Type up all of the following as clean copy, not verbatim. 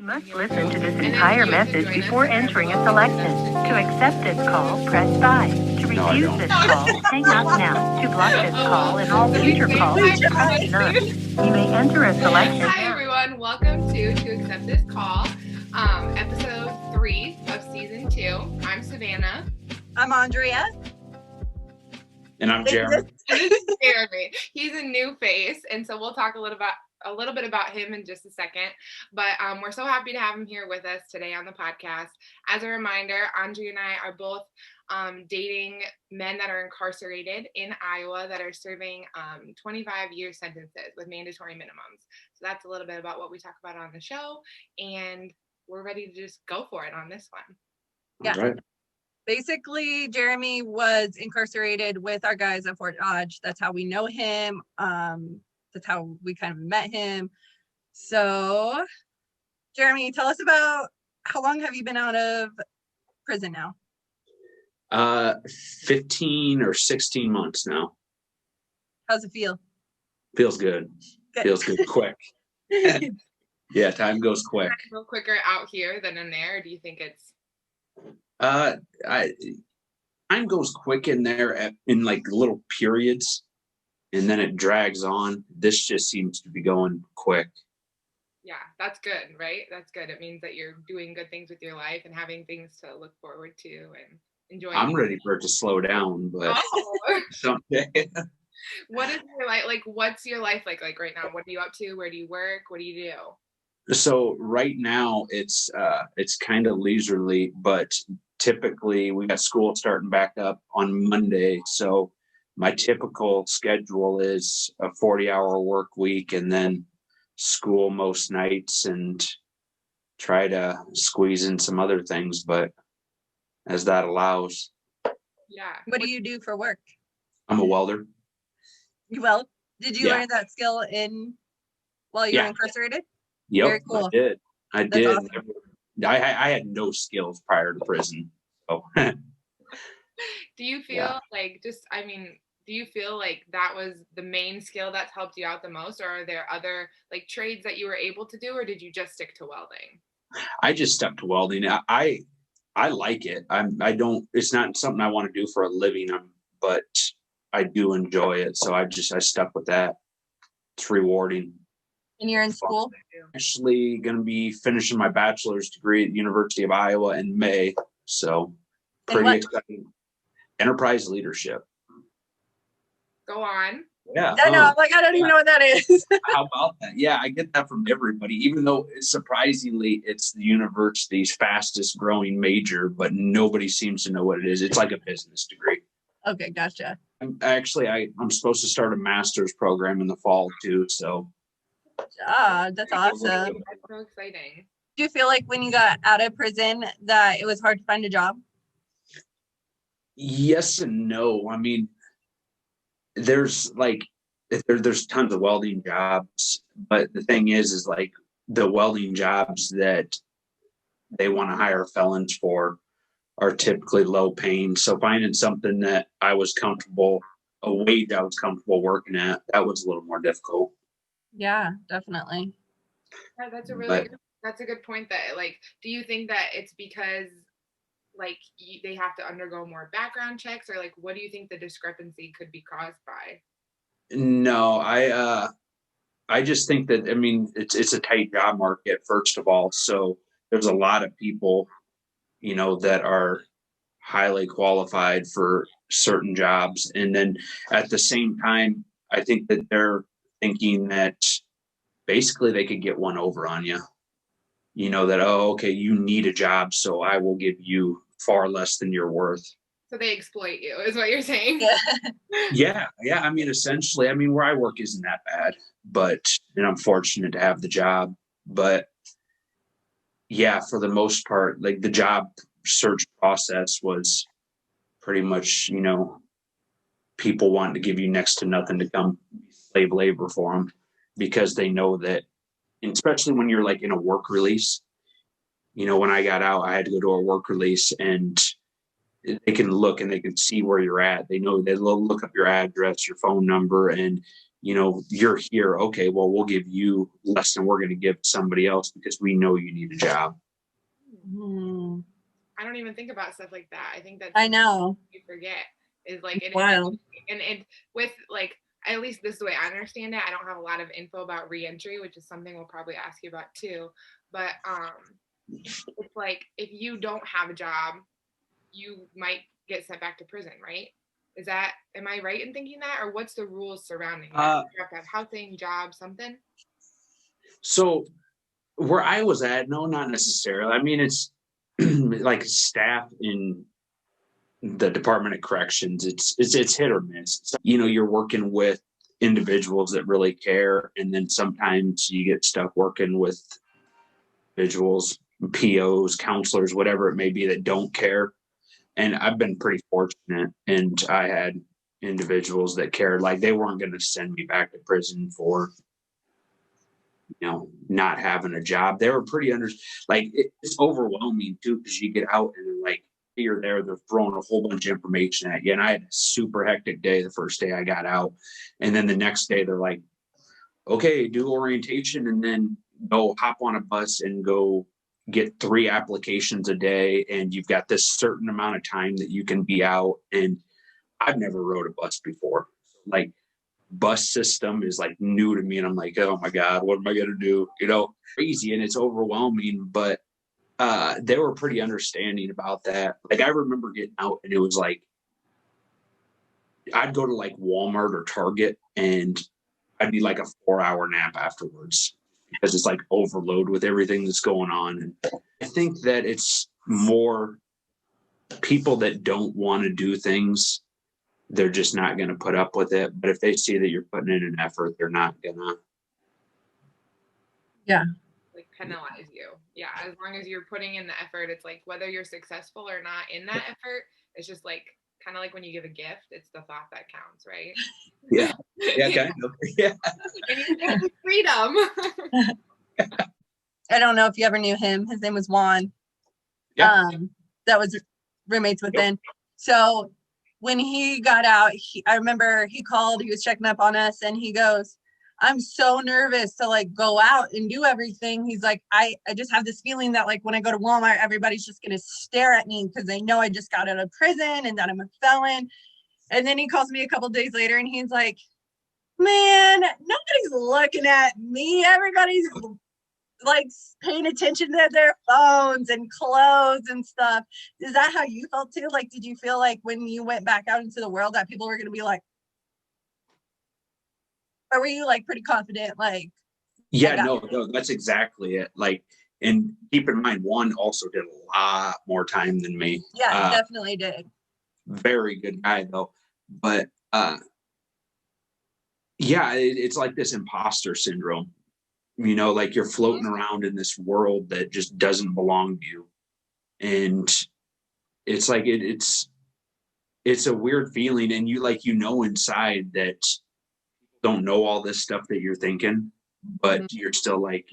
must listen to this entire message before entering a selection. To accept this call, press 5. To refuse this call, hang up now. To block this call and all future calls, press 9. You may enter a selection. Hi everyone, welcome to Accept This Call, episode 3 of season 2. I'm Savannah. I'm Aundrea. And I'm Jeremy. Jeremy. He's a new face, and so we'll talk a little bit about him in just a second. But we're so happy to have him here with us today on the podcast. As a reminder, Aundrea and I are both dating men that are incarcerated in Iowa that are serving 25-year sentences with mandatory minimums. So that's a little bit about what we talk about on the show, and we're ready to just go for it on this one. Yeah. Right. Basically, Jeremy was incarcerated with our guys at Fort Dodge. That's how we know him. That's how we kind of met him. So, Jeremy, tell us about how long have you been out of prison now? 15 or 16 months now. How's it feel? Feels good. Feels good quick. Yeah, time goes quick. A little quicker out here than in there. Or do you think it's? Time goes quick in there in like little periods, and then it drags on. This just seems to be going quick. Yeah, that's good, right? That's good. It means that you're doing good things with your life and having things to look forward to and enjoying. I'm ready for it to slow down, but someday. What is your life like? What's your life like right now? What are you up to? Where do you work? What do you do? So right now it's kind of leisurely, but typically we got school starting back up on Monday. So my typical schedule is a 40-hour work week and then school most nights and try to squeeze in some other things, but as that allows. Yeah. What do you do for work? I'm a welder. Well, did you Yeah. learn that skill while you were incarcerated? Yep, Very cool. I did. Awesome. I had no skills prior to prison. So Do you feel do you feel like that was the main skill that's helped you out the most, or are there other like trades that you were able to do, or did you just stick to welding? I just stuck to welding. I like it. It's not something I want to do for a living, but I do enjoy it. So I stuck with that. It's rewarding. And you're in school? Actually going to be finishing my bachelor's degree at the University of Iowa in May. So pretty exciting. Enterprise leadership. Go on. Yeah. I know. I don't even know what that is. How about that? Yeah, I get that from everybody, even though surprisingly it's the university's fastest growing major, but nobody seems to know what it is. It's like a business degree. Okay, gotcha. I'm supposed to start a master's program in the fall too. So that's awesome. That's so exciting. Do you feel like when you got out of prison that it was hard to find a job? Yes and no. I mean, there's tons of welding jobs, but the thing is like the welding jobs that they want to hire felons for are typically low paying. So finding something that a wage I was comfortable working at, that was a little more difficult. Yeah, definitely. Yeah, that's a good point. That do you think that it's because they have to undergo more background checks, or what do you think the discrepancy could be caused by? No, I just think that, I mean, it's a tight job market, first of all. So there's a lot of people, that are highly qualified for certain jobs. And then at the same time, I think that they're thinking that basically they could get one over on you, that, oh, okay, you need a job, so I will give you far less than you're worth. So they exploit you, is what you're saying? Yeah. I mean, essentially, where I work isn't that bad, and I'm fortunate to have the job. But yeah, for the most part, the job search process was pretty much, people wanting to give you next to nothing to come slave labor for them, because they know that, especially when you're in a work release. When I got out, I had to go to a work release, and they can look and they can see where you're at. They know they'll look up your address, your phone number, and you're here. Okay, well, we'll give you less than we're going to give somebody else because we know you need a job. I don't even think about stuff like that. I think that's I know. you forget is like it. Wild. And with like, at least this is the way I understand it. I don't have a lot of info about reentry, which is something we'll probably ask you about too. But it's like if you don't have a job, you might get sent back to prison, right? Am I right in thinking that? Or what's the rules surrounding that? You have to have housing, job, something? So where I was at, no, not necessarily. I mean, it's like staff in the Department of Corrections, it's hit or miss. So, you're working with individuals that really care, and then sometimes you get stuck working with individuals, POs, counselors, whatever it may be, that don't care. And I've been pretty fortunate, and I had individuals that cared. Like, they weren't going to send me back to prison for not having a job. They were pretty it's overwhelming too, because you get out and like here, they're throwing a whole bunch of information at you. And I had a super hectic day the first day I got out. And then the next day they're like, okay, do orientation and then go hop on a bus and go get 3 applications a day. And you've got this certain amount of time that you can be out. And I've never rode a bus before. Like, bus system is like new to me. And I'm like, oh my God, what am I going to do? Crazy. And it's overwhelming, but they were pretty understanding about that. Like, I remember getting out and it was like, I'd go to like Walmart or Target and I'd be like a 4-hour nap afterwards because it's like overload with everything that's going on. And I think that it's more people that don't want to do things. They're just not going to put up with it. But if they see that you're putting in an effort, they're not going to. Yeah. Like penalize you. Yeah. As long as you're putting in the effort, it's like whether you're successful or not in that effort, it's just like kind of like when you give a gift, it's the thought that counts, right? Yeah. Yeah, kind of. Yeah. And you get freedom. I don't know if you ever knew him. His name was Juan. Yeah. That was roommates with Ben. So when he got out, I remember he called, he was checking up on us and he goes, I'm so nervous to like go out and do everything. He's like, I just have this feeling that like when I go to Walmart, everybody's just going to stare at me because they know I just got out of prison and that I'm a felon. And then he calls me a couple days later and he's like, man, nobody's looking at me. Everybody's like paying attention to their phones and clothes and stuff. Is that how you felt too? Like, did you feel like when you went back out into the world that people were going to be like, or were you like pretty confident? Like, yeah, no, that's exactly it. Like, and keep in mind, Juan also did a lot more time than me. Yeah, definitely did. Very good guy though. But yeah, it's like this imposter syndrome. Like you're floating around in this world that just doesn't belong to you. And it's like it's a weird feeling. And you inside that don't know all this stuff that you're thinking, but you're still like,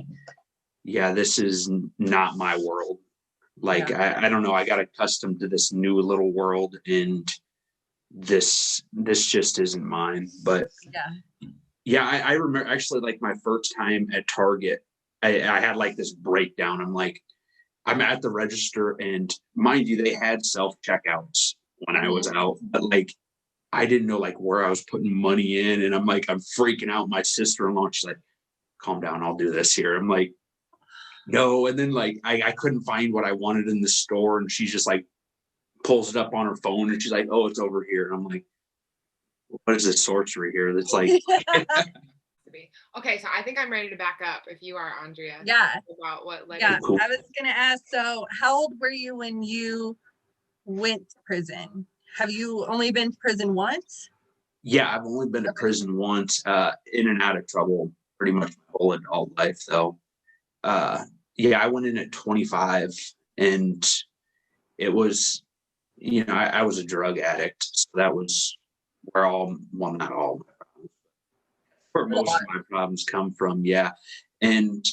yeah, this is not my world. Like, yeah. I don't know. I got accustomed to this new little world and this just isn't mine. But yeah, I remember actually like my first time at Target, I had like this breakdown. I'm like, I'm at the register and mind you, they had self-checkouts when I was out, but like, I didn't know like where I was putting money in. And I'm like, I'm freaking out. My sister-in-law, she's like, calm down, I'll do this here. I'm like, no. And then like, I couldn't find what I wanted in the store. And she's just like, pulls it up on her phone and she's like, oh, it's over here. And I'm like, what is this sorcery here? That's like, okay. So I think I'm ready to back up if you are, Aundrea. Yeah. About what led Cool. I was going to ask, so how old were you when you went to prison? Have you only been to prison once? Yeah, I've only been to prison once, in and out of trouble pretty much my whole adult life though. Yeah, I went in at 25 and it was, I was a drug addict. So that was where not all, where most of my problems come from. Yeah. And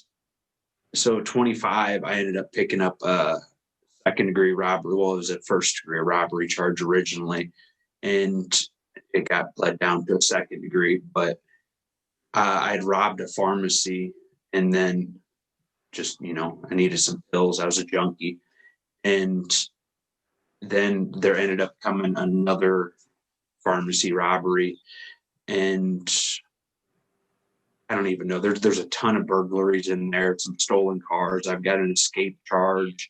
so 25, I ended up picking up a second-degree robbery. Well, it was a first-degree robbery charge originally, and it got bled down to a second degree. But I had robbed a pharmacy, and then just, I needed some pills. I was a junkie. And then there ended up coming another pharmacy robbery. And I don't even know. There's a ton of burglaries in there, some stolen cars. I've got an escape charge.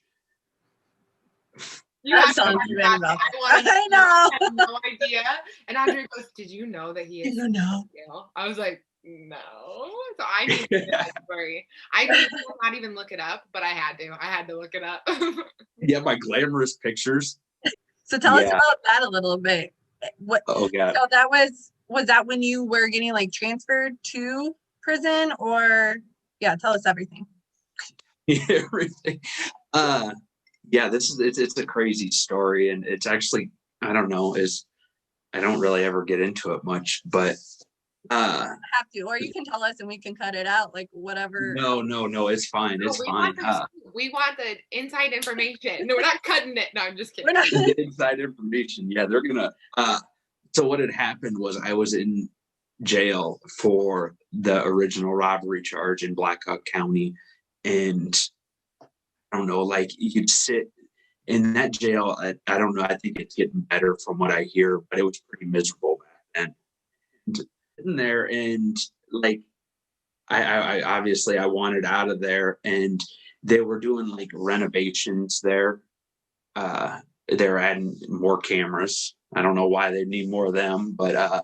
You That have sounds to random. I wanted I to know. I had no idea. And Aundrea goes, "Did you know that he is?" You know. I was like, "No." So I knew that story. I did not even look it up, but I had to. I had to look it up. Yeah, my glamorous pictures. So tell us Yeah. about that a little bit. What? Oh God. So that was that when you were getting like transferred to prison, or yeah? Tell us everything. Everything. Yeah, it's a crazy story, and it's actually, I don't know, I don't really ever get into it much, but Have to, or you can tell us and we can cut it out, like whatever. no, it's fine. It's fine. We want the inside information. No, we're not cutting it. No, I'm just kidding. We're not. The inside information. Yeah, they're gonna. So what had happened was I was in jail for the original robbery charge in Blackhawk County, and I don't know, like you could sit in that jail. I don't know. I think it's getting better from what I hear, but it was pretty miserable back then. And sitting there, and like I obviously I wanted out of there, and they were doing like renovations there. They're adding more cameras. I don't know why they need more of them, but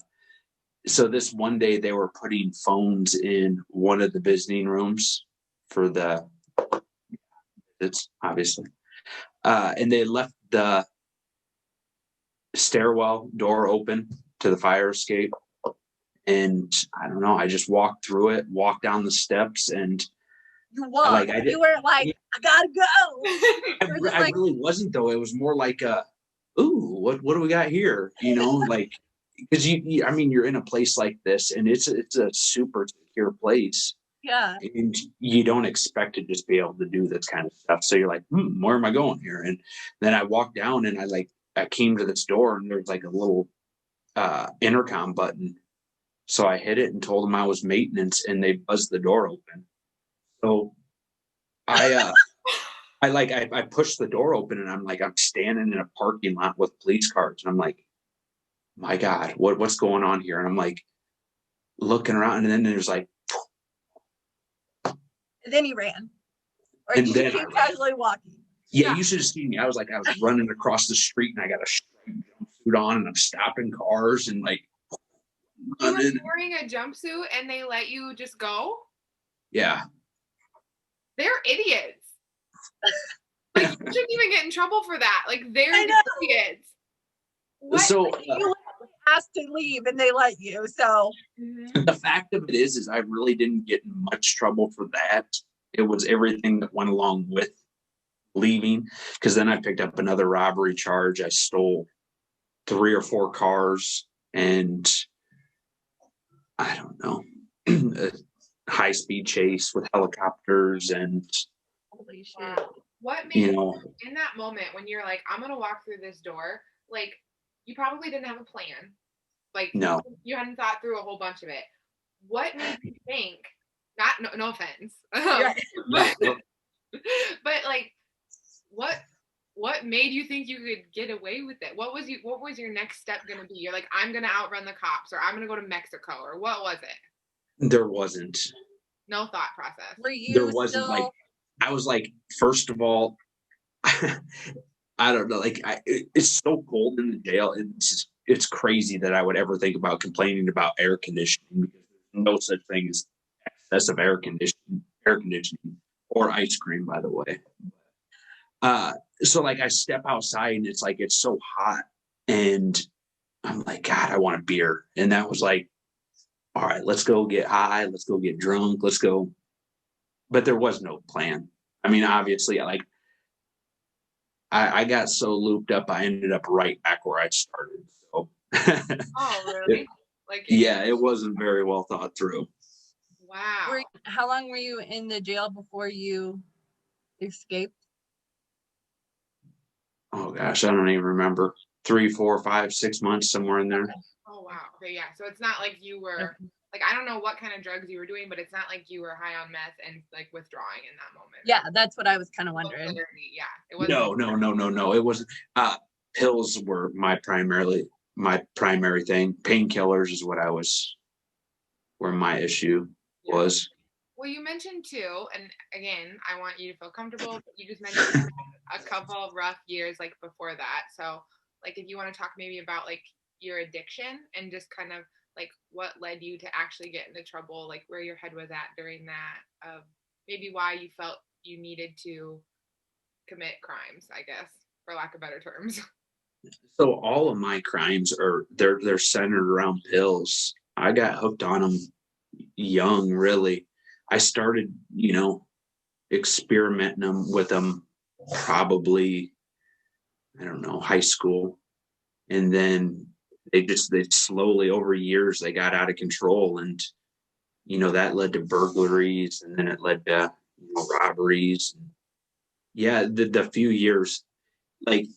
so this one day they were putting phones in one of the visiting rooms for the it's obviously and they left the stairwell door open to the fire escape, and I don't know, I just walked through it, walked down the steps, and You walked. You were like, I gotta go. I really wasn't, though. It was more like ooh, what do we got here, like, because I mean, you're in a place like this, and it's a super secure place. Yeah. And you don't expect to just be able to do this kind of stuff. So you're like, where am I going here? And then I walked down, and I came to this door, and there's like a little intercom button. So I hit it and told them I was maintenance, and they buzzed the door open. So I pushed the door open, and I'm standing in a parking lot with police cars, and I'm like, my God, what's going on here? And I'm like looking around, and then there's like, and then he ran. Or and did then you keep casually walking? Yeah, you should have seen me. I was running across the street, and I got a jumpsuit on, and I'm stopping cars and like running. You were wearing a jumpsuit and they let you just go? Yeah. They're idiots. Like, you shouldn't even get in trouble for that. Like, they're idiots. What? So you asked to leave and they let you. So the fact of it is I really didn't get in much trouble for that. It was everything that went along with leaving, because then I picked up another robbery charge. I stole 3 or 4 cars, and I don't know, a high-speed chase with helicopters, and holy shit. Wow. What made you in that moment when you're like, I'm gonna walk through this door, like, you probably didn't have a plan. Like, no, you hadn't thought through a whole bunch of it. What made you think, no offense, but like, what made you think you could get away with it? What was your next step gonna be? You're like, I'm gonna outrun the cops, or I'm gonna go to Mexico, or what was it? There wasn't. No thought process. There wasn't still... like, I was like, first of all, I don't know, like it's so cold in the jail. It's crazy that I would ever think about complaining about air conditioning, because there's no such thing as excessive air conditioning or ice cream, by the way. So like I step outside, and it's like, it's so hot, and I'm like, God, I want a beer. And that was like, all right, let's go get high. Let's go get drunk. Let's go. But there was no plan. I mean, obviously, I got so looped up, I ended up right back where I started. So. Oh, really? Yeah, it wasn't very well thought through. Wow. How long were you in the jail before you escaped? Oh gosh, I don't even remember. 3, 4, 5, 6 months, somewhere in there. Oh wow. Okay, yeah. So it's not like you were like, I don't know what kind of drugs you were doing, but it's not like you were high on meth and like withdrawing in that moment. Yeah, that's what I was kind of wondering. Yeah, it wasn't. No. It wasn't. Pills were my primary thing. Painkillers is where my issue was. Well, you mentioned too, and again, I want you to feel comfortable, but you just mentioned a couple of rough years like before that. So like if you want to talk maybe about like your addiction and just kind of like what led you to actually get into trouble, like where your head was at during that, maybe why you felt you needed to commit crimes, I guess, for lack of better terms. So all of my crimes they're centered around pills. I got hooked on them young, really. I started, experimenting with them probably, I don't know, high school. And then they slowly over years, they got out of control. And, that led to burglaries, and then it led to robberies. Yeah, the few years, like,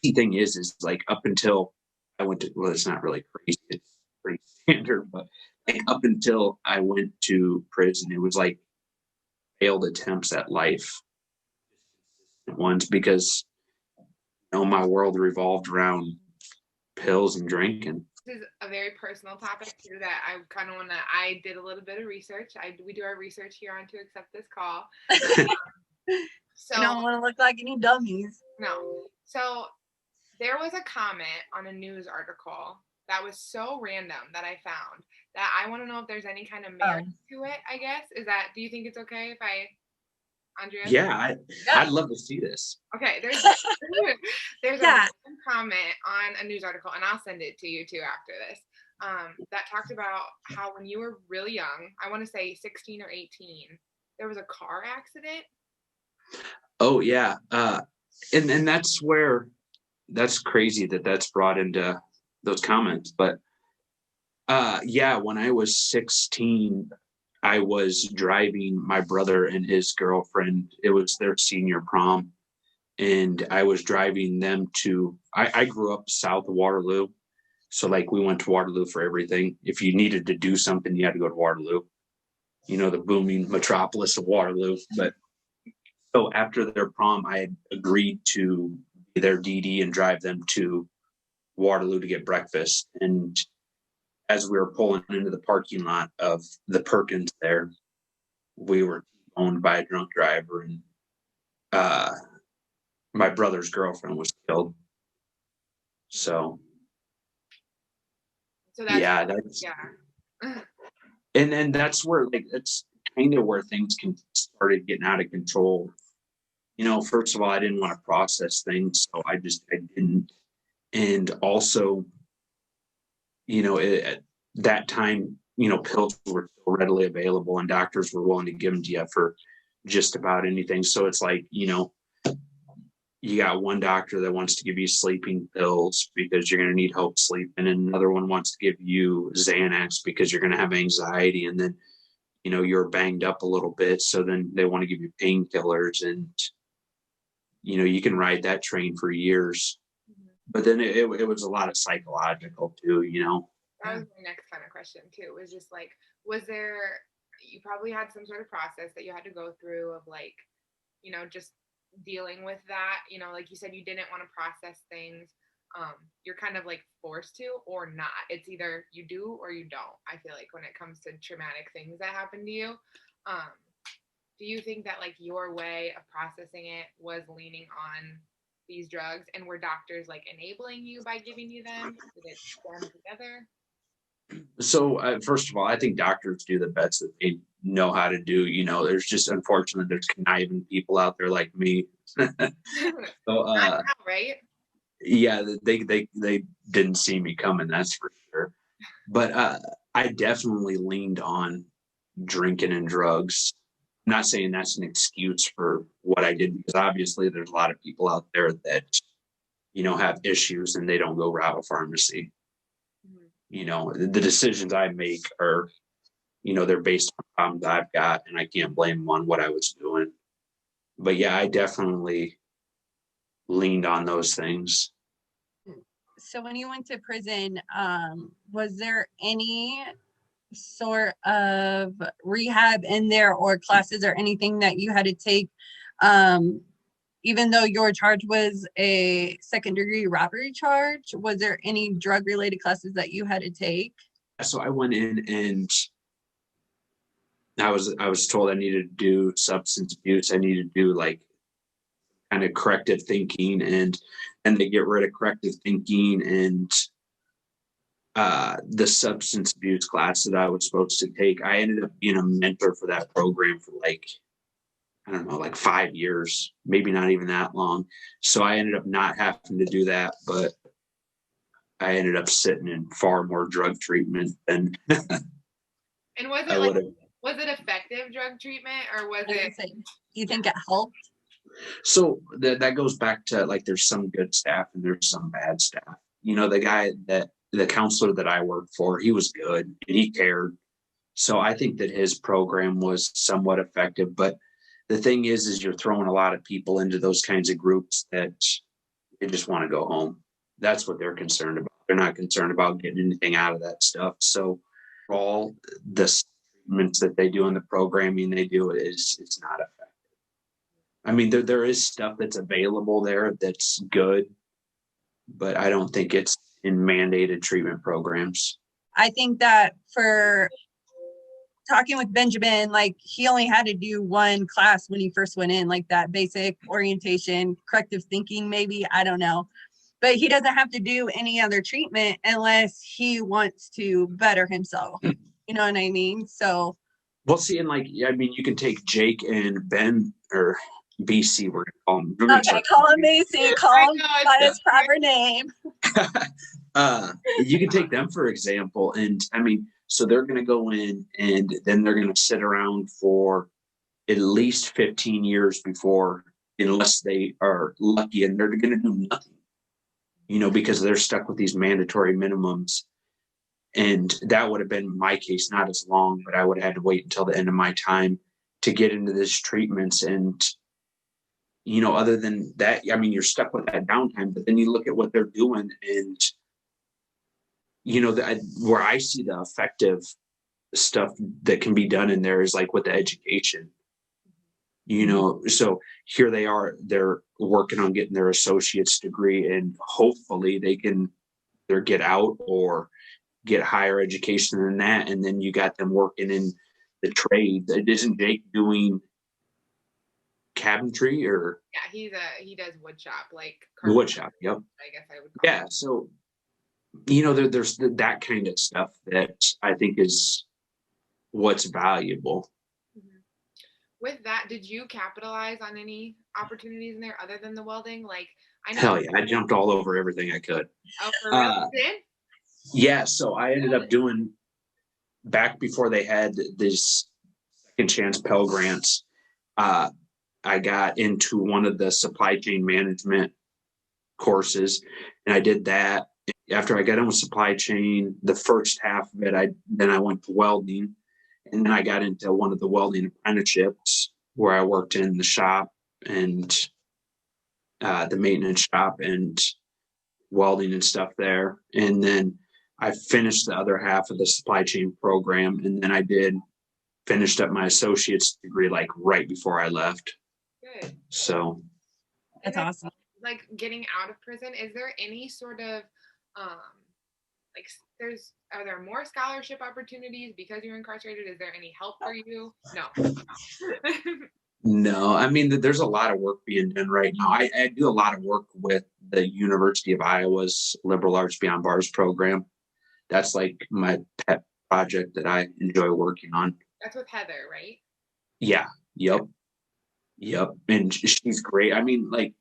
the thing is like up until I went to, well, it's not really crazy, it's pretty standard, but like up until I went to prison, it was like failed attempts at life ones, because my world revolved around pills and drinking. This is a very personal topic too that I kind of want to, I did a little bit of research. We do our research here on To Accept This Call. So I don't want to look like any dummies. No. So there was a comment on a news article that was so random that I found that I want to know if there's any kind of merit to it, I guess. Do you think it's okay if Aundrea? Yeah, I'd love to see this. Okay, there's a random comment on a news article, and I'll send it to you too after this, that talked about how when you were really young, I want to say 16 or 18, there was a car accident. Oh, yeah. And that's crazy that's brought into those comments. But when I was 16, I was driving my brother and his girlfriend. It was their senior prom. And I was driving them I grew up south of Waterloo. So like we went to Waterloo for everything. If you needed to do something, you had to go to Waterloo, the booming metropolis of Waterloo. But so after their prom, I had agreed to be their DD and drive them to Waterloo to get breakfast. And as we were pulling into the parking lot of the Perkins there, we were owned by a drunk driver, and my brother's girlfriend was killed. So that's and then that's where that's kind of where things started getting out of control. First of all, I didn't want to process things, so I didn't. And also, at that time, pills were so readily available, and doctors were willing to give them to you for just about anything. So it's like, you got one doctor that wants to give you sleeping pills because you're going to need help sleeping, and another one wants to give you Xanax because you're going to have anxiety, and then you're banged up a little bit, so then they want to give you painkillers, and you can ride that train for years. But then it was a lot of psychological too. That was my next kind of question too, was just like, you probably had some sort of process that you had to go through of like, just dealing with that, like you said, you didn't want to process things. You're kind of like forced to or not. It's either you do or you don't, I feel like, when it comes to traumatic things that happen to you. Do you think that like your way of processing it was leaning on these drugs, and were doctors like enabling you by giving you them? Did it blend together? So first of all, I think doctors do the best that they know how to do. There's just, unfortunately, there's conniving people out there like me. So Not now, right? Yeah, they didn't see me coming, that's for sure. But I definitely leaned on drinking and drugs. I'm not saying that's an excuse for what I did, because obviously there's a lot of people out there that have issues and they don't go rob a pharmacy. The decisions I make are, they're based on problems I've got, and I can't blame them on what I was doing. But yeah, I definitely leaned on those things. So when you went to prison, was there any sort of rehab in there or classes or anything that you had to take, even though your charge was a second-degree robbery charge? Was there any drug-related classes that you had to take? So I went in and I was told I needed to do substance abuse. I needed to do like kind of corrective thinking, and they get rid of corrective thinking and the substance abuse class that I was supposed to take. I ended up being a mentor for that program for like, I don't know, like 5 years, maybe not even that long. So I ended up not having to do that, but I ended up sitting in far more drug treatment than And was I it would like, have. was it effective drug treatment, or was I was it? gonna say, do you think it helped? So that goes back to like, there's some good staff and there's some bad staff. You know, the counselor that I worked for, he was good and he cared. So I think that his program was somewhat effective. But the thing is you're throwing a lot of people into those kinds of groups that they just want to go home. That's what they're concerned about. They're not concerned about getting anything out of that stuff. So all the treatments that they do in the programming they do it's not effective. I mean, there is stuff that's available there that's good, but I don't think it's in mandated treatment programs. I think that for talking with Benjamin, like he only had to do one class when he first went in, like that basic orientation, corrective thinking, maybe, I don't know. But he doesn't have to do any other treatment unless he wants to better himself. You know what I mean? So, Well, see, and like, I mean, you can take Jake and Ben, or BC, we're gonna call him. okay, call him Macy, call him by his proper name. You can take them for example, and I mean, so they're going to go in and then they're going to sit around for at least 15 years before, unless they are lucky, and they're going to do nothing, you know, because they're stuck with these mandatory minimums. And that would have been my case, not as long, but I would have had to wait until the end of my time to get into this treatments. And, you know, other than that, I mean, you're stuck with that downtime, but then you look at what they're doing, and, you know, where I see the effective stuff that can be done in there is like with the education, you know. So here they are, they're working on getting their associate's degree, and hopefully they can either get out or get higher education than that. And then you got them working in the trade. Isn't Jake doing cabinetry or? Yeah, he does wood shop, like wood shop. Yep. I guess I would call Yeah. it. So, you know, there's that kind of stuff that I think is what's valuable. Mhm. With that, did you capitalize on any opportunities in there other than the welding? Like, I know. Hell yeah, I jumped all over everything I could. Oh, for real? You did? Yeah, so I ended up doing, back before they had these second chance Pell Grants, I got into one of the supply chain management courses, and I did that. After I got in with supply chain, the first half of it, then I went to welding, and then I got into one of the welding apprenticeships where I worked in the shop and the maintenance shop and welding and stuff there. And then I finished the other half of the supply chain program, and then I finished up my associate's degree like right before I left. Good. So That's awesome. Like getting out of prison, is there any sort of like are there more scholarship opportunities because you're incarcerated? Is there any help for you? No. No, I mean, there's a lot of work being done right now. I do a lot of work with the University of Iowa's Liberal Arts Beyond Bars program. That's like my pet project that I enjoy working on. That's with Heather, right? Yeah. Yep. And she's great. I mean, like,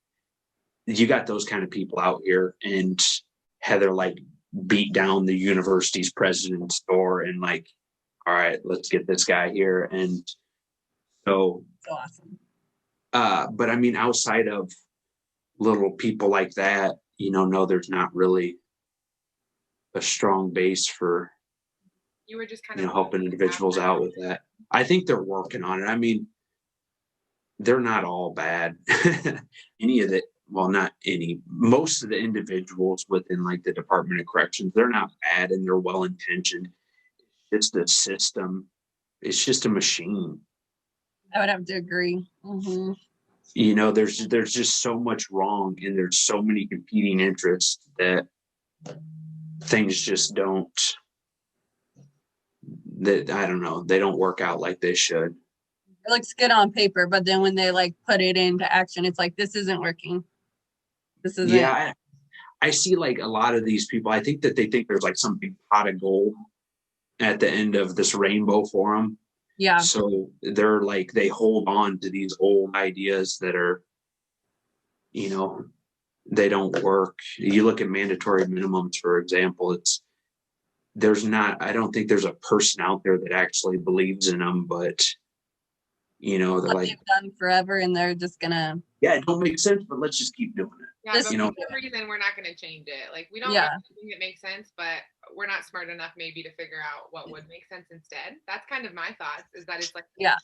you got those kind of people out here, and Heather like beat down the university's president's door and like, all right, let's get this guy here. And so awesome. But I mean, outside of little people like that, you know, no, there's not really a strong base for, you were just kind of helping individuals out with that. I think they're working on it. I mean, they're not all bad. Most of the individuals within like the Department of Corrections, they're not bad and they're well intentioned. just a system. It's just a machine. I would have to agree. Mm-hmm. You know, there's just so much wrong, and there's so many competing interests that things just don't, that I don't know, they don't work out like they should. It looks good on paper, but then when they like put it into action, it's like, this isn't working. This isn't. Yeah, I see like a lot of these people, I think that they think there's like some big pot of gold at the end of this rainbow for them. Yeah. So they're like, they hold on to these old ideas that are, you know, they don't work. You look at mandatory minimums, for example, I don't think there's a person out there that actually believes in them, but you know, they're What like, they've done forever, and they're just gonna. yeah, it don't make sense, but let's just keep doing it. Yeah, This- but you know, for some reason we're not going to change it. Like we don't Yeah. really think it makes sense, but we're not smart enough maybe to figure out what would make sense instead. That's kind of my thoughts, is that it's like, Yeah.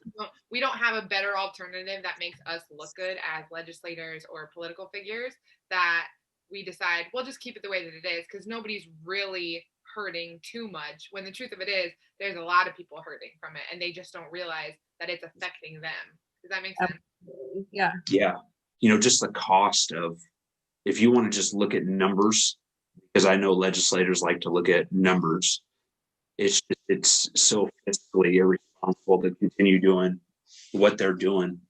we don't have a better alternative that makes us look good as legislators or political figures, that we decide we'll just keep it the way that it is because nobody's really hurting too much, when the truth of it is there's a lot of people hurting from it and they just don't realize that it's affecting them. Does that make sense? Yeah. yeah, you know, just the cost of, if you want to just look at numbers, because I know legislators like to look at numbers, it's so fiscally irresponsible to continue doing what they're doing,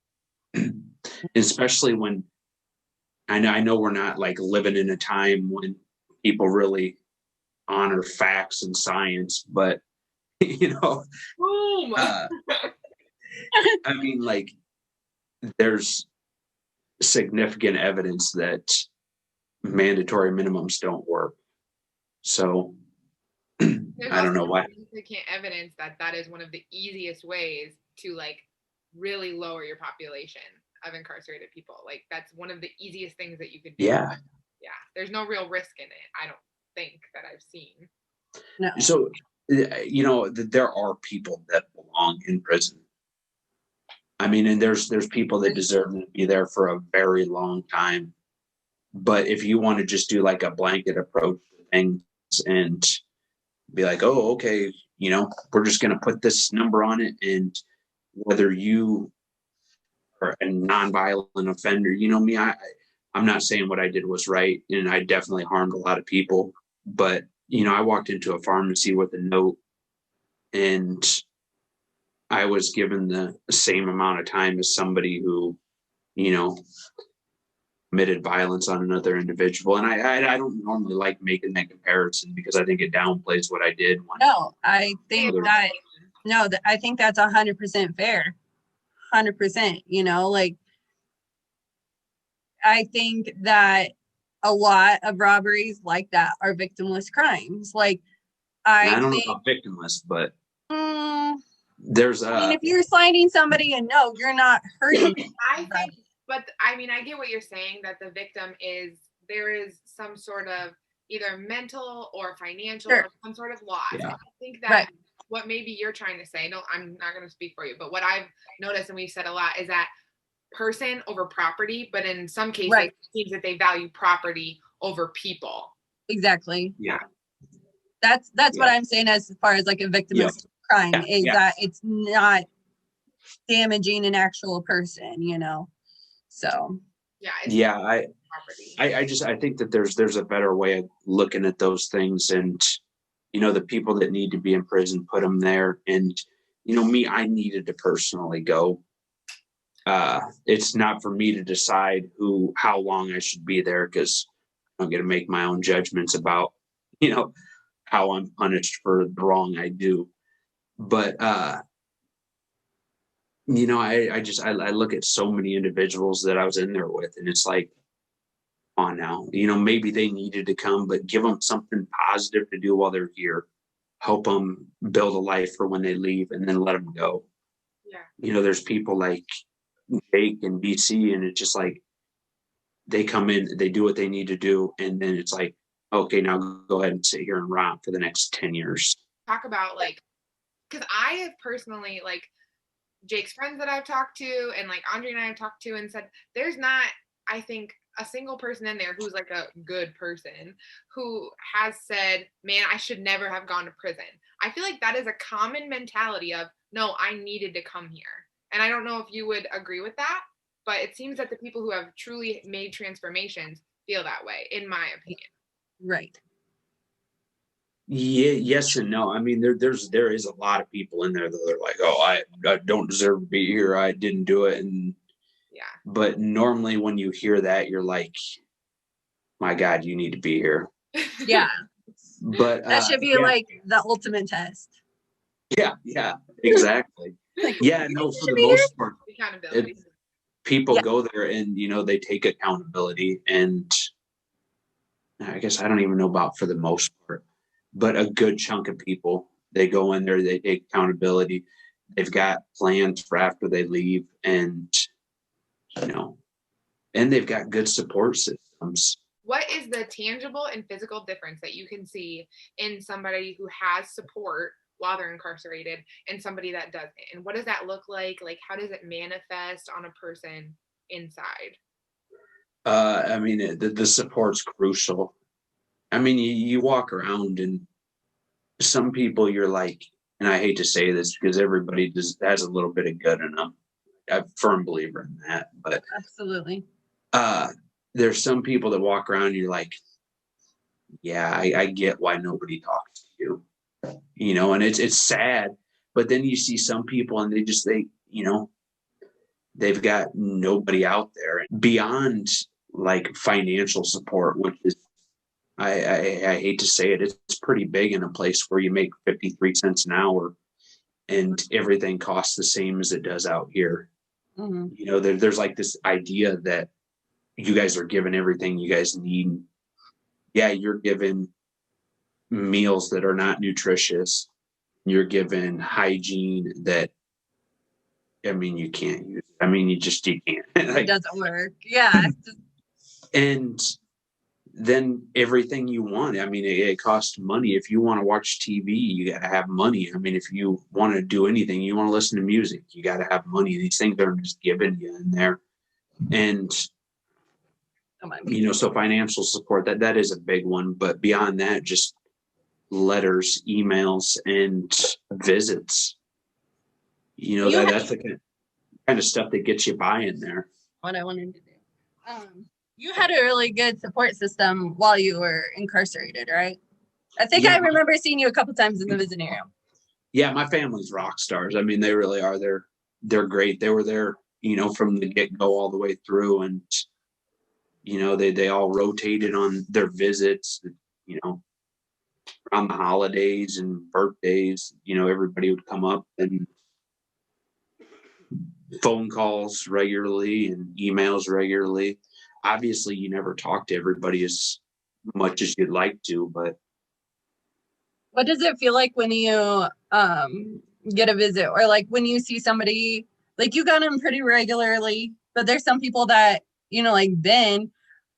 especially when I know we're not like living in a time when people really honor facts and science, but you know, Boom. I mean, like, there's significant evidence that mandatory minimums don't work. So There's I don't know also why. significant evidence that that is one of the easiest ways to like really lower your population of incarcerated people. Like that's one of the easiest things that you could do. Yeah. Yeah. There's no real risk in it, I don't think, that I've seen. No. So, you know, there are people that belong in prison. I mean, and there's people that deserve to be there for a very long time. But if you want to just do like a blanket approach to things and be like, oh, okay, you know, we're just going to put this number on it, and whether you are a nonviolent offender, you know me, I'm not saying what I did was right, and I definitely harmed a lot of people. But you know, I walked into a pharmacy with a note, and I was given the same amount of time as somebody who, you know, committed violence on another individual. And I don't normally like making that comparison because I think it downplays what I did. No, I think that, no, I think that's 100% fair. 100%, you know, like, I think that a lot of robberies like that are victimless crimes. Like, I don't think, know about victimless, but I there's mean, if you're sliding somebody and no, you're not hurting. I think, but I mean, I get what you're saying, that the victim is, there is some sort of either mental or financial Sure. or some sort of loss. Yeah. I think that Right. what maybe you're trying to say, no, I'm not going to speak for you, but what I've noticed, and we've said a lot, is that person over property, but in some cases Right. it seems that they value property over people. Exactly. Yeah. That's Yeah. what I'm saying as far as like a victimless crime is that it's not damaging an actual person, you know. So Yeah. Property. I think that there's a better way of looking at those things, and you know, the people that need to be in prison, put them there. And you know, me, I needed to personally go. It's not for me to decide how long I should be there, because I'm going to make my own judgments about, you know, how I'm punished for the wrong I do. But you know, I look at so many individuals that I was in there with, and it's like, on now, you know, maybe they needed to come, but give them something positive to do while they're here. Help them build a life for when they leave, and then let them go. Yeah. You know, there's people like Jake and BC, and it's just like they come in, they do what they need to do, and then it's like, okay, now go ahead and sit here and rot for the next 10 years. Talk about like, because I have personally, like, Jake's friends that I've talked to, and like Aundrea and I have talked to, and said there's not, I think, a single person in there who's like a good person who has said, man, I should never have gone to prison. I feel like that is a common mentality of, no, I needed to come here. And I don't know if you would agree with that, but it seems that the people who have truly made transformations feel that way, in my opinion. Right. Yeah, yes and no. I mean, there is a lot of people in there that are like, oh, I don't deserve to be here. I didn't do it. And Yeah. but normally when you hear that, you're like, my God, you need to be here. Yeah. But That should be like the ultimate test. yeah, exactly. Like, Yeah, no, for should the be most part, Accountability. people Yeah. go there and they take accountability, and I guess I don't even know about for the most part, but a good chunk of people, they go in there, they take accountability, they've got plans for after they leave, and and they've got good support systems. What is the tangible and physical difference that you can see in somebody who has support while they're incarcerated and somebody that doesn't? And what does that look like? Like, how does it manifest on a person inside? I mean, the support's crucial. I mean, you walk around and some people you're like, and I hate to say this because everybody has a little bit of good in them. I'm a firm believer in that, but Absolutely. There's some people that walk around and you're like, yeah, I get why nobody talks to you, and it's sad, but then you see some people and they've got nobody out there beyond like financial support, which is, I hate to say it, it's pretty big in a place where you make 53 cents an hour and everything costs the same as it does out here. Mm-hmm. There's like this idea that you guys are given everything you guys need. Yeah, you're given meals that are not nutritious. You're given hygiene that, I mean, you can't use. I mean, you can't. It doesn't work. Yeah. And then everything you want. I mean, it costs money. If you want to watch TV, you got to have money. I mean, if you want to do anything, you want to listen to music, you got to have money. These things are just given you in there. And, so financial support, that is a big one. But beyond that, just letters, emails, and visits. That's the kind of stuff that gets you by in there. What I wanted to do. You had a really good support system while you were incarcerated, right? I think I remember seeing you a couple times in the Visionarium. Yeah, my family's rock stars. I mean, they really are. They're great. They were there, from the get-go all the way through, and they all rotated on their visits. Around the holidays and birthdays, everybody would come up, and phone calls regularly and emails regularly. Obviously, you never talk to everybody as much as you'd like to, but what does it feel like when you get a visit, or like when you see somebody, like you got them pretty regularly, but there's some people that, like Ben,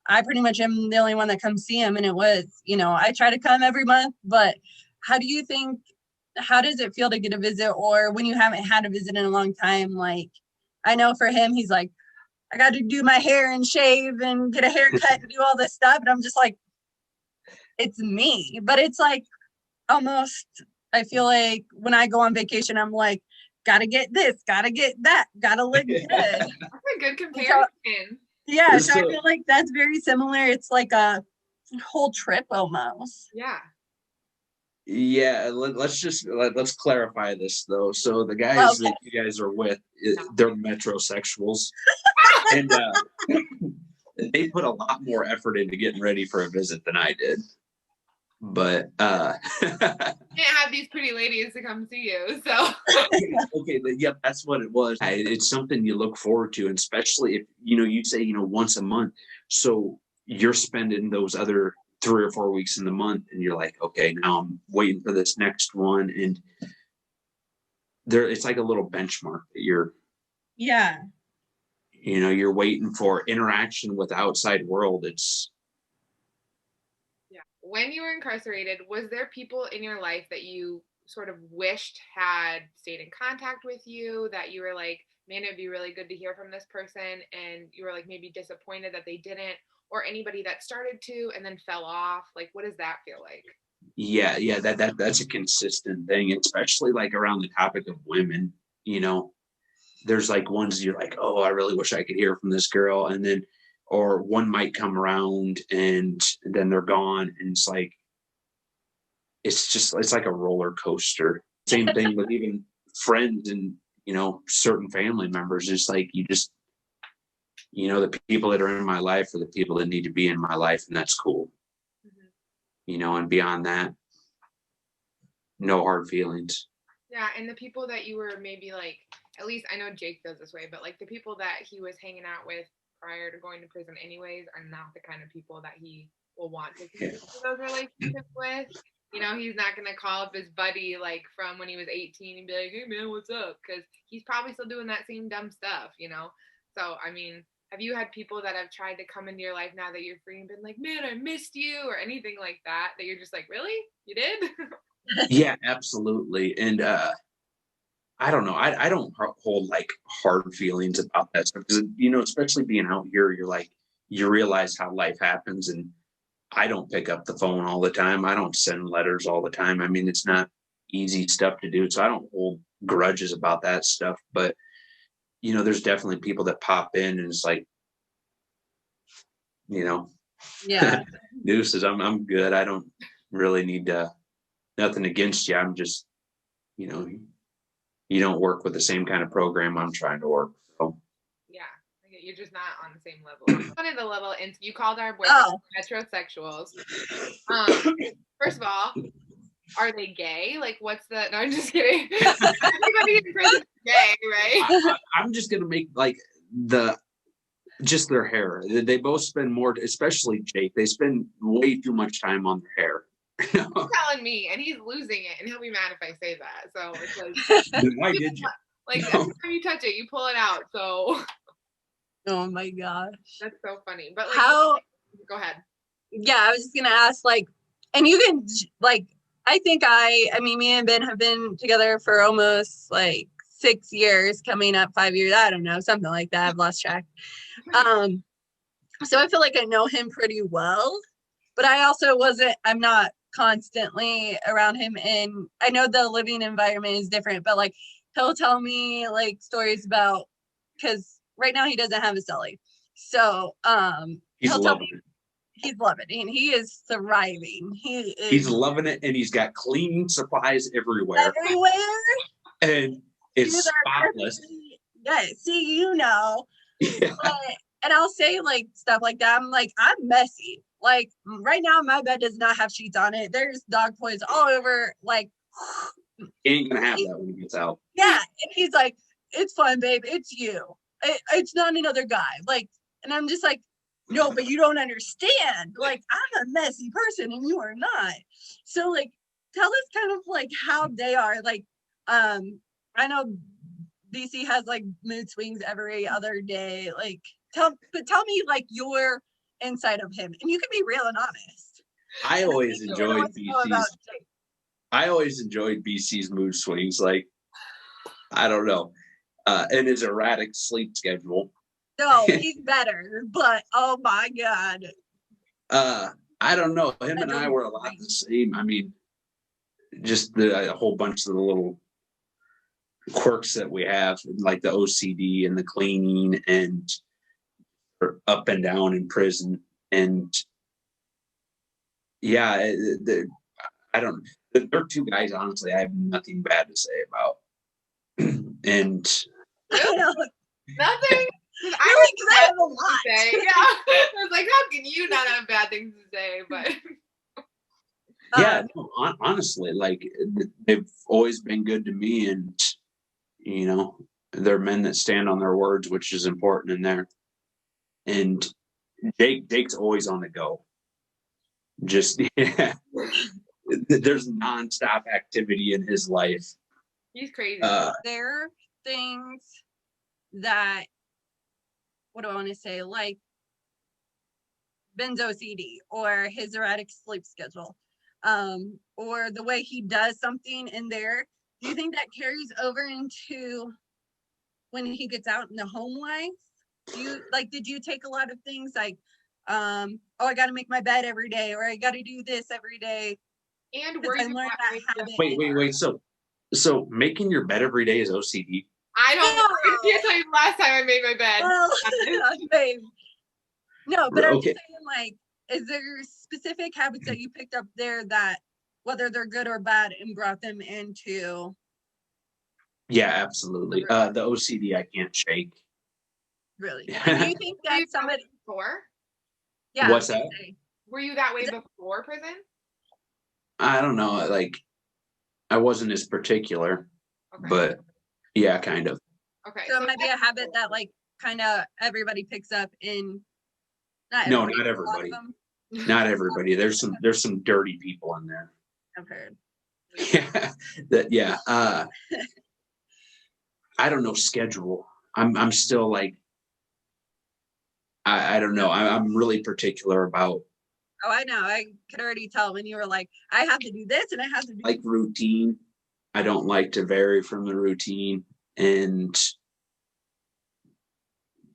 I pretty much am the only one that comes see him, and it was, I try to come every month, but how does it feel to get a visit, or when you haven't had a visit in a long time? Like, I know for him, he's like, I got to do my hair and shave and get a haircut and do all this stuff. And I'm just like, it's me. But it's like, almost, I feel like when I go on vacation, I'm like, gotta get this, gotta get that, gotta look good. That's a good comparison. Yeah, so I feel like that's very similar. It's like a whole trip almost. Yeah. Yeah, let's clarify this though. So the guys that you guys are with, they're metrosexuals, and they put a lot more effort into getting ready for a visit than I did. But you can't have these pretty ladies to come see you. So okay, yep, that's what it was. It's something you look forward to, and especially if you say once a month. So you're spending those other 3 or 4 weeks in the month, and you're like, okay, now I'm waiting for this next one, and it's like a little benchmark that you're waiting for interaction with the outside world. It's when you were incarcerated, was there people in your life that you sort of wished had stayed in contact with you, that you were like, man, it'd be really good to hear from this person, and you were like maybe disappointed that they didn't, or anybody that started to and then fell off? Like, what does that feel like? Yeah, that's a consistent thing, especially like around the topic of women. You know, there's like ones you're like, oh, I really wish I could hear from this girl, and then or one might come around and then they're gone, and it's like a roller coaster. Same thing with even friends and certain family members. It's like the people that are in my life are the people that need to be in my life, and that's cool. And beyond that, no hard feelings. Yeah, and the people that you were maybe like, at least I know Jake feels this way, but like the people that he was hanging out with prior to going to prison anyways are not the kind of people that he will want to continue those relationships with. He's not going to call up his buddy like from when he was 18 and be like, hey man, what's up? Because he's probably still doing that same dumb stuff, So, I mean, have you had people that have tried to come into your life now that you're free and been like, man, I missed you, or anything like that you're just like, really? You did? Yeah, absolutely. And I don't know. I don't hold like hard feelings about that stuff because, especially being out here, you're like, you realize how life happens. And I don't pick up the phone all the time. I don't send letters all the time. I mean, it's not easy stuff to do. So I don't hold grudges about that stuff. But, there's definitely people that pop in and it's like, Yeah. Deuces, I'm good. I don't really need nothing against you. I'm just, you don't work with the same kind of program I'm trying to work. So. Yeah, you're just not on the same level. I wanted a little, and you called our boyfriends metrosexuals. First of all, are they gay? Like, what's the? No, I'm just kidding. Everybody in prison is gay, right? I'm just gonna make like just their hair. They both spend more, especially Jake. They spend way too much time on their hair. He's telling me, and he's losing it, and he'll be mad if I say that. So it's like, why did you? Like every time you touch it, you pull it out. So. Oh my gosh. That's so funny. But like, how? Go ahead. Yeah, I was just gonna ask, like, and you can like. I think I mean, me and Ben have been together for almost like 6 years, coming up 5 years. I don't know, something like that. I've lost track. So I feel like I know him pretty well, but I'm not constantly around him. And I know the living environment is different, but like, he'll tell me like stories about, because right now he doesn't have a cellie. So, he's loving it. He's loving it, and he is thriving. He's loving it, and he's got cleaning supplies everywhere. And it's spotless. Yeah, see, Yeah. And I'll say like stuff like that. I'm like, I'm messy. Like right now, my bed does not have sheets on it. There's dog toys all over. Like, he ain't gonna have that when he gets out. Yeah, and he's like, it's fun, babe. It's you. It's not another guy. Like, and I'm just like, no, but you don't understand. Like, I'm a messy person and you are not. So like, tell us kind of like how they are. Like, I know BC has like mood swings every other day. Like, tell me like your insight of him, and you can be real and honest. I always enjoyed BC's mood swings. Like, I don't know, and his erratic sleep schedule. No, he's better, but oh my God. I don't know. Him and I were a lot the same. I mean, just a whole bunch of the little quirks that we have, like the OCD and the cleaning and up and down in prison. And yeah, I don't, they're two guys, honestly, I have nothing bad to say about. And nothing. I have a lot to say. Yeah, I was like, how can you not have bad things to say? But yeah, no, honestly, like they've always been good to me, and they're men that stand on their words, which is important in there. And Jake's always on the go. Just there's nonstop activity in his life. He's crazy. There are things that, what do I want to say, like Ben's OCD or his erratic sleep schedule, or the way he does something in there. Do you think that carries over into when he gets out in the home life? Did you take a lot of things like, I got to make my bed every day, or I got to do this every day? And Because were I you learned that that way habit. Wait. So making your bed every day is OCD? I can't tell you the last time I made my bed. Well, babe. No, but I'm Okay. just saying, like, is there specific habits that you picked up there that, whether they're good or bad, and brought them into? Yeah, absolutely. The OCD I can't shake. Really? And do you think that somebody before? Yeah. What's that? Were you that way before prison? I don't know. Like, I wasn't as particular, Okay. but yeah, kind of. Okay. So it might be a habit that, like, kind of everybody picks up in. Not everybody. Not everybody. There's some dirty people in there. I've heard. Yeah. I don't know, schedule. I'm still like, I don't know. I'm really particular about. Oh, I know. I could already tell when you were like, I have to do this and I have to do like routine. I don't like to vary from the routine. And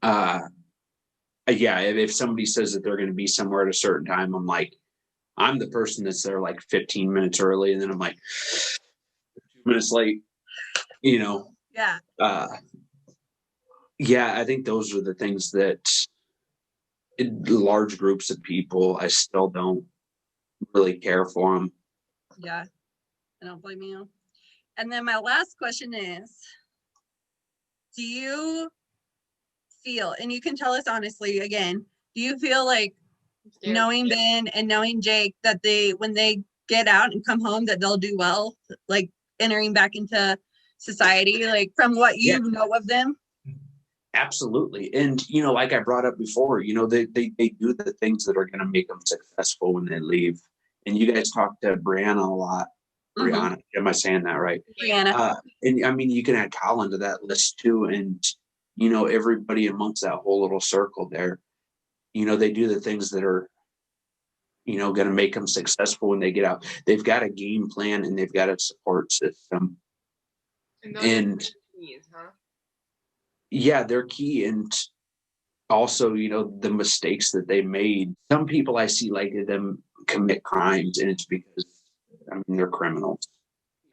yeah, if somebody says that they're going to be somewhere at a certain time, I'm the person that's there like 15 minutes early, and then I'm like 2 minutes late, you know. Yeah. Yeah, I think those are the things that in large groups of people, I still don't really care for them. Yeah, I don't blame you. And then my last question is, do you feel, and you can tell us honestly again, do you feel like knowing Ben and knowing Jake that when they get out and come home, that they'll do well, like entering back into society, like from what you know of them? Absolutely. And, like I brought up before, they do the things that are going to make them successful when they leave. And you guys talk to Brianna a lot. Brianna, am I saying that right? Brianna. And I mean, you can add Colin to that list too. And, everybody amongst that whole little circle there, they do the things that are, going to make them successful when they get out. They've got a game plan and they've got a support system. And keys, huh? Yeah, they're key. And also, the mistakes that they made. Some people I see like them commit crimes, and it's because they're criminals,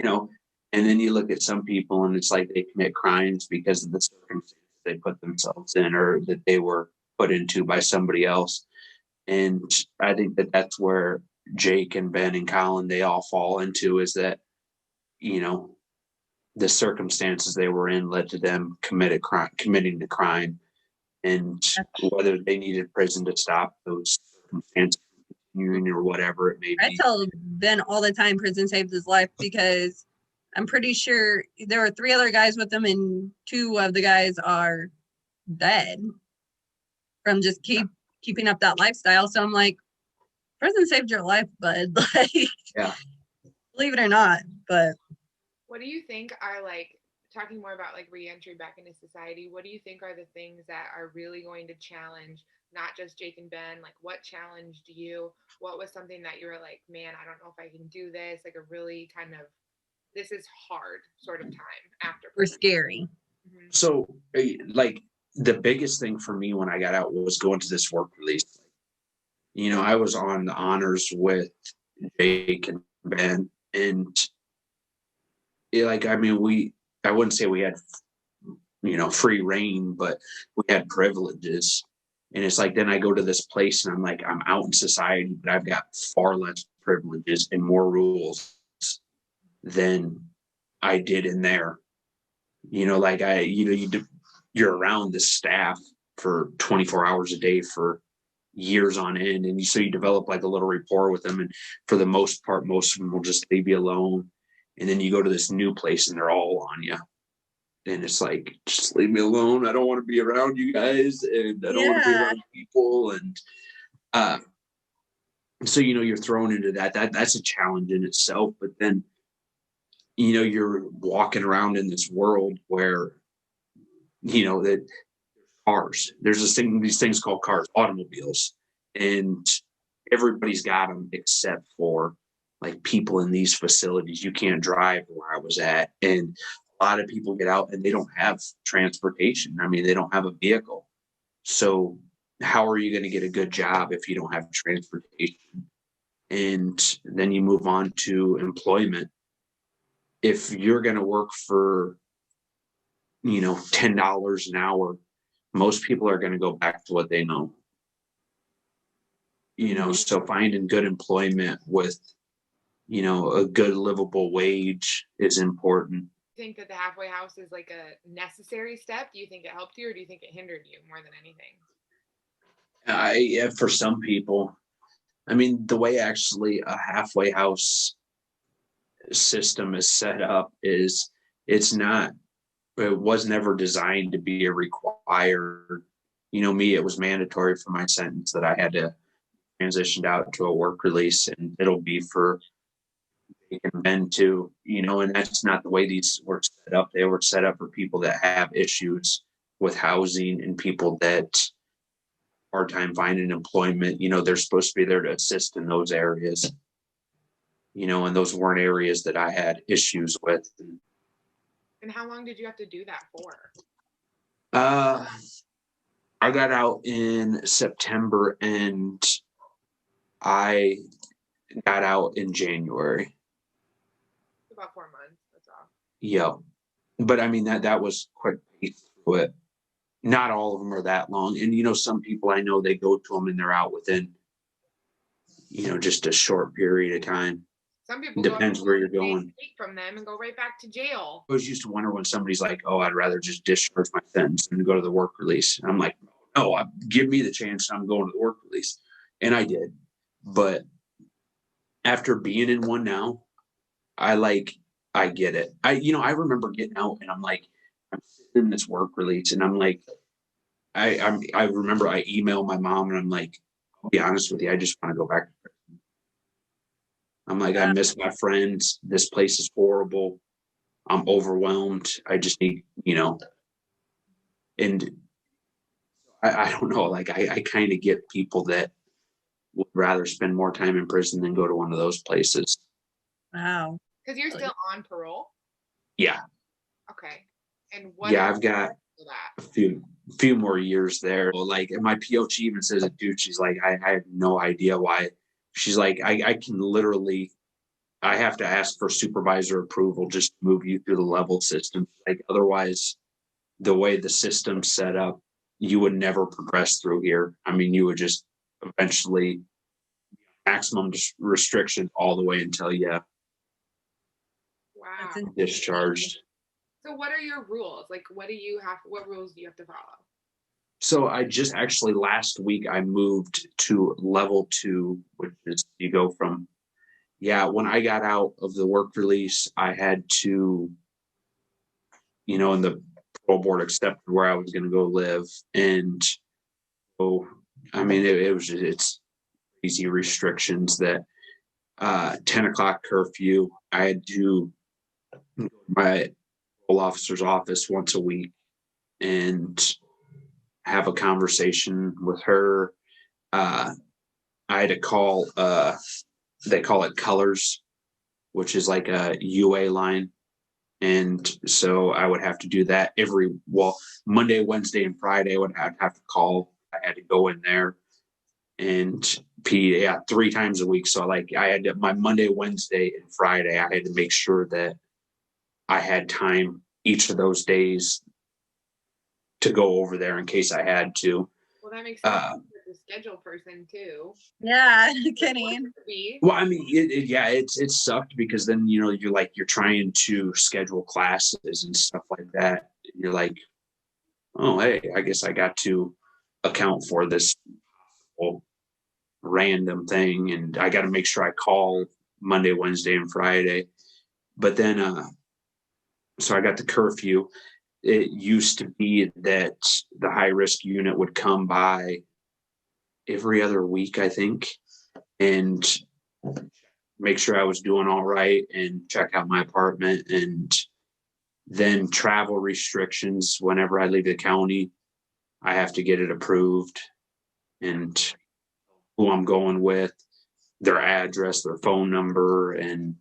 and then you look at some people and it's like they commit crimes because of the circumstances they put themselves in or that they were put into by somebody else. And I think that that's where Jake and Ben and Colin, they all fall into, is that, the circumstances they were in led to them committing the crime, and whether they needed prison to stop those circumstances continuing or whatever it may be. I tell Ben all the time prison saved his life, because I'm pretty sure there were 3 other guys with him and 2 of the guys are dead from just keeping up that lifestyle. So I'm like, prison saved your life, bud. Like, yeah, believe it or not. But what do you think are, like, talking more about like re-entry back into society, what do you think are the things that are really going to challenge not just Jake and Ben? Like, what challenged you? What was something that you were like, man, I don't know if I can do this, like a really kind of, this is hard sort of time after or scary? So like the biggest thing for me when I got out was going to this work release. I was on the honors with Jake and Ben, and I wouldn't say we had, free reign, but we had privileges. And it's like, then I go to this place and I'm like, I'm out in society, but I've got far less privileges and more rules than I did in there. You're around this staff for 24 hours a day for years on end. And so you develop like a little rapport with them. And for the most part, most of them will just leave you alone. And then you go to this new place and they're all on you. And it's like, just leave me alone. I don't want to be around you guys. And I don't want to be around people. And so, you're thrown into that. That's a challenge in itself. But then, you're walking around in this world where, that cars, there's these things called cars, automobiles. And everybody's got them except for like people in these facilities. You can't drive where I was at. And a lot of people get out and they don't have transportation. I mean, they don't have a vehicle. So how are you going to get a good job if you don't have transportation? And then you move on to employment. If you're going to work for, $10 an hour, most people are going to go back to what they know. So finding good employment with, a good livable wage is important. Do you think that the halfway house is like a necessary step? Do you think it helped you, or do you think it hindered you more than anything? Yeah, for some people, I mean, the way actually a halfway house system is set up is it was never designed to be a required, me, it was mandatory for my sentence that I had to transition out to a work release, and it'll be for men too, and that's not the way these were set up. They were set up for people that have issues with housing and people that hard time finding employment. They're supposed to be there to assist in those areas, and those weren't areas that I had issues with. And how long did you have to do that for? I got out in September and I got out in January. About 4 months, that's all. Yep. But I mean, that was quick pace through it. Not all of them are that long. And, some people I know, they go to them and they're out within, just a short period of time. Some people depends where you're going. From them and go right back to jail. I always used to wonder when somebody's like, "Oh, I'd rather just discharge my sentence than go to the work release." And I'm like, "No, give me the chance. I'm going to the work release," and I did. But after being in one now, I get it. I remember getting out and I'm like, I'm sitting in this work release and I'm like, I remember I emailed my mom and I'm like, I'll be honest with you, I just want to go back to prison. I'm like, I miss my friends. This place is horrible. I'm overwhelmed. I just need, and I don't know, like I kind of get people that would rather spend more time in prison than go to one of those places. Wow. Because you're still on parole? Yeah. Okay. And what? Yeah, I've got a few more years there. Like, and my POC even says it, dude. She's like, I have no idea why. She's like, I can literally, I have to ask for supervisor approval just to move you through the level system. Like, otherwise, the way the system's set up, you would never progress through here. I mean, you would just eventually maximum restriction all the way until you discharged. So what are your rules? Like, what rules do you have to follow? So I just actually last week I moved to level 2, which is you go from, when I got out of the work release, I had to, and the parole board accepted where I was going to go live. And so, I mean, it's easy restrictions that 10 o'clock curfew, I had to go to my parole officer's office once a week and have a conversation with her. I had to call, they call it colors, which is like a UA line. And so I would have to do that Monday, Wednesday, and Friday I would have to call. I had to go in there and pee 3 times a week. So like I had to, my Monday, Wednesday, and Friday, I had to make sure that I had time each of those days to go over there in case I had to. Well, that makes sense. A schedule person too. Yeah, kidding. Well, I mean, it sucked because then you're trying to schedule classes and stuff like that. You're like, oh, hey, I guess I got to account for this random thing, and I got to make sure I call Monday, Wednesday, and Friday. But then, so I got the curfew. It used to be that the high risk unit would come by every other week, I think, and make sure I was doing all right and check out my apartment. And then travel restrictions, whenever I leave the county, I have to get it approved, and who I'm going with, their address, their phone number, and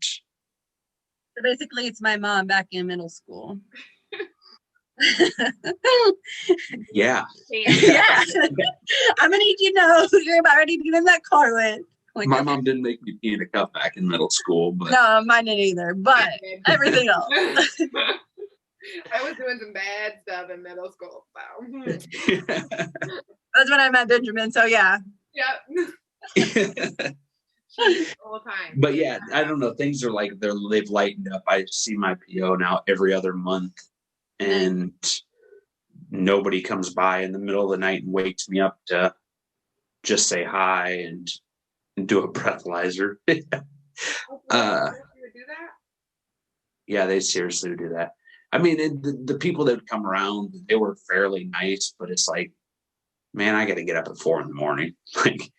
So basically, it's my mom back in middle school. Yeah. Yeah. I'm gonna need you to know who you're about ready to get in that car with. Like, My mom didn't make me pee in a cup back in middle school, but no, mine didn't either, but everything else. I was doing some bad stuff in middle school. So. That's when I met Benjamin. So yeah. Yep. All the time. But yeah, I don't know. Things are like they've lightened up. I see my PO now every other month, and nobody comes by in the middle of the night and wakes me up to just say hi and do a breathalyzer. You would do that? Yeah, they seriously do that. I mean, the people that would come around, they were fairly nice, but it's like, man, I got to get up at 4 a.m. Like,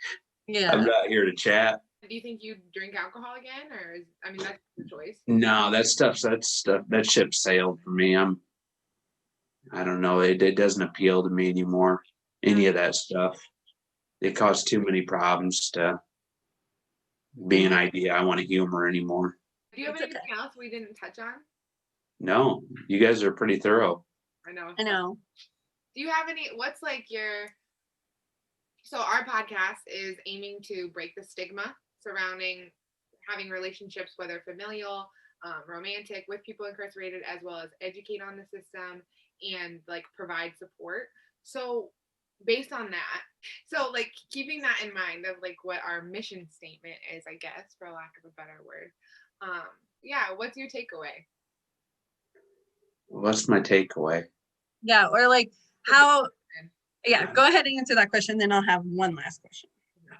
Yeah. I'm not here to chat. Do you think you drink alcohol again, or that's your choice? No, that ship sailed for me. I don't know. It doesn't appeal to me anymore. Any of that stuff. It caused too many problems to be an idea I want to humor anymore. Do you have anything else we didn't touch on? No, you guys are pretty thorough. I know. Do you have what's like so our podcast is aiming to break the stigma surrounding having relationships, whether familial, romantic, with people incarcerated, as well as educate on the system and like provide support. So based on that, so like keeping that in mind of like what our mission statement is, I guess, for lack of a better word. What's your takeaway? What's my takeaway? Yeah, or like how, go ahead and answer that question, then I'll have one last question.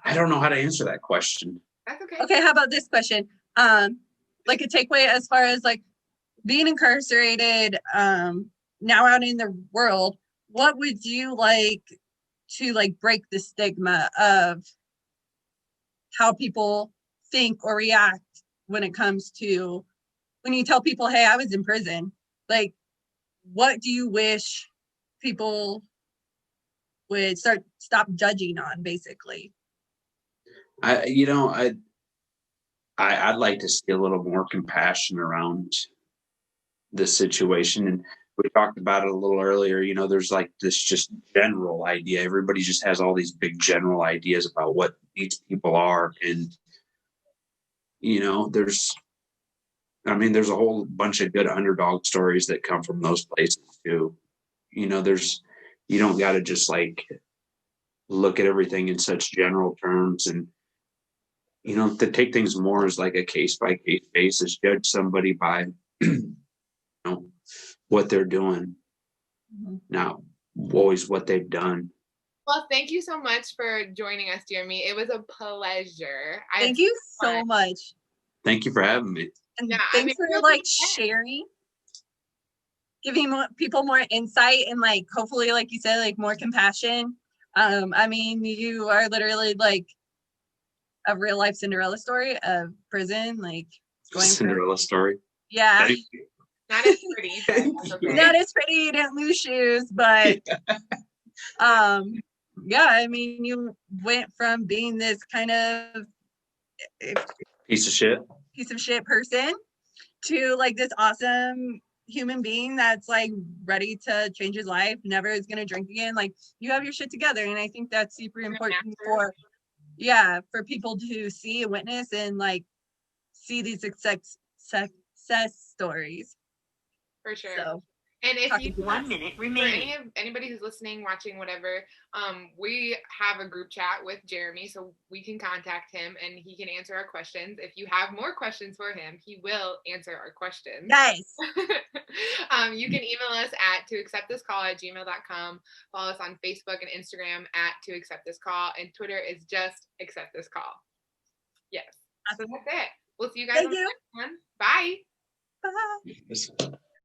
I don't know how to answer that question. That's okay. Okay, how about this question? Like a takeaway as far as like being incarcerated, now out in the world, what would you like to like break the stigma of how people think or react when it comes to when you tell people, hey, I was in prison? Like, what do you wish people would stop judging on, basically? I'd like to see a little more compassion around this situation. And we talked about it a little earlier. There's like this just general idea. Everybody just has all these big general ideas about what these people are. And, there's a whole bunch of good underdog stories that come from those places too. You don't got to just like look at everything in such general terms, and to take things more as like a case by case basis, judge somebody by what they're doing, not always what they've done. Well, thank you so much for joining us, Jeremy. It was a pleasure. Thank you so much. Thank you for having me. And thanks for like sharing, giving people more insight and like hopefully, like you said, like more compassion. You are literally like a real life Cinderella story of prison, like going Cinderella story. Yeah. Not as pretty. Okay. Not as pretty. You didn't lose shoes, but you went from being this kind of piece of shit person to like this awesome human being that's like ready to change his life, never is going to drink again. Like, you have your shit together, and I think that's super important for people to see and witness and like see these success stories. For sure. So, and if you 1 minute remaining. For anybody who's listening, watching, whatever, we have a group chat with Jeremy, so we can contact him and he can answer our questions. If you have more questions for him, he will answer our questions. Nice. You can email us at toacceptthiscall@gmail.com. Follow us on Facebook and Instagram at toacceptthiscall, and Twitter is just acceptthiscall. Yes. So that's it. We'll see you guys on the next one. Bye. Bye.